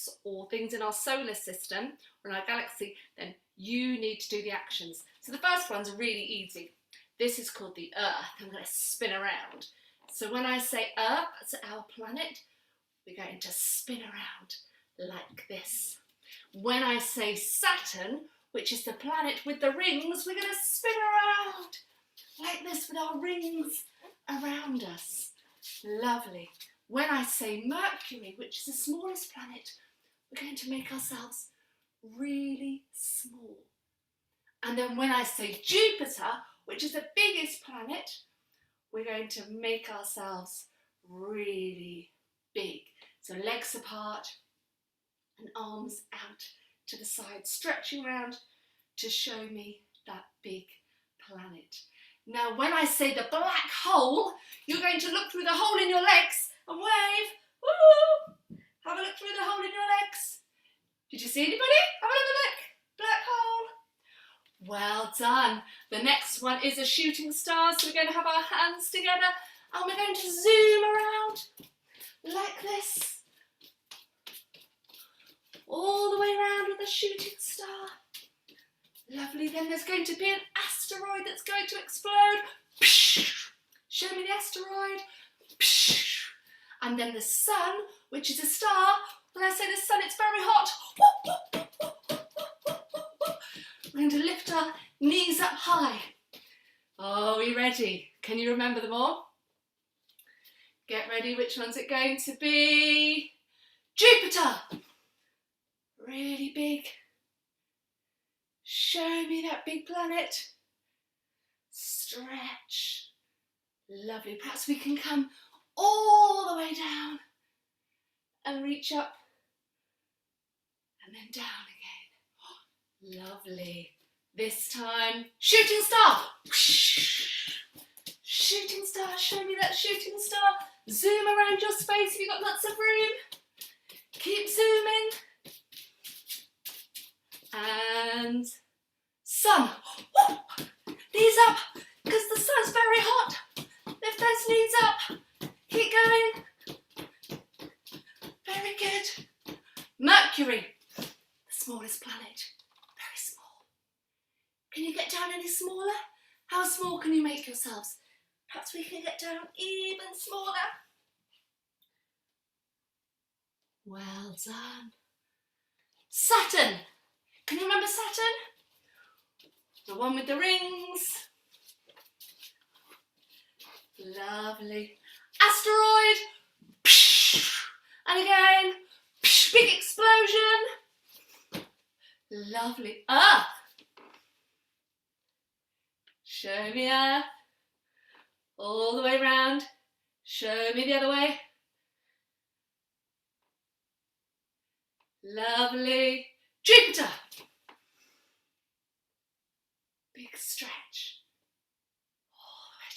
planets or things in our solar system or in our galaxy, then you need to do the actions. So the first one's really easy. This is called the Earth. I'm going to spin around. So when I say Earth, that's our planet, we're going to spin around like this. When I say Saturn, which is the planet with the rings, we're going to spin around like this with our rings around us. Lovely. When I say Mercury, which is the smallest planet, we're going to make ourselves really small. And then when I say Jupiter, which is the biggest planet, we're going to make ourselves really big. So legs apart and arms out to the side, stretching around to show me that big planet. Now when I say the black hole, you're going to look through the hole in your legs and wave. Woo! Have a look through the hole in your legs. Did you see anybody? Have a look. Black hole. Well done. The next one is a shooting star. So we're going to have our hands together and we're going to zoom around like this. All the way around with a shooting star. Lovely. Then there's going to be an asteroid that's going to explode. Show me the asteroid. And then the sun, which is a star. When I say the sun, it's very hot. We're going to lift our knees up high. Oh, are we ready? Can you remember them all? Get ready. Which one's it going to be? Jupiter. Really big. Show me that big planet. Stretch. Lovely. Perhaps we can come all the way down and reach up and then down again. Lovely. This time, shooting star. Shooting star. Show me that shooting star. Zoom around your space if you've got lots of room. Keep zooming. And sun. Knees up, because the sun's very hot. Lift those knees up. Keep going. Very good. Mercury, the smallest planet. Very small. Can you get down any smaller? How small can you make yourselves? Perhaps we can get down even smaller. Well done. Saturn. Can you remember Saturn? The one with the rings. Lovely. Asteroid. And again. Big explosion. Lovely. Earth. Show me Earth. All the way round. Show me the other way. Lovely. Jupiter. Big stretch. All the way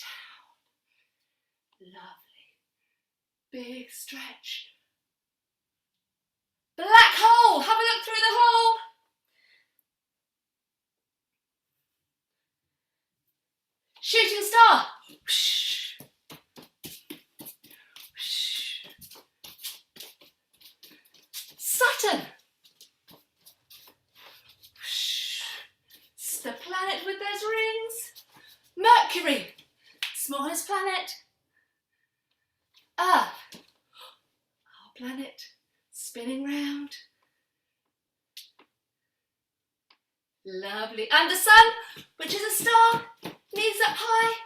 down. Lovely. Big stretch. Black hole. Have a look through the hole. Shooting star. Saturn. The planet with those rings. Mercury, smallest planet. Earth, our planet, spinning round. Lovely. And the sun, which is a star, knees up high.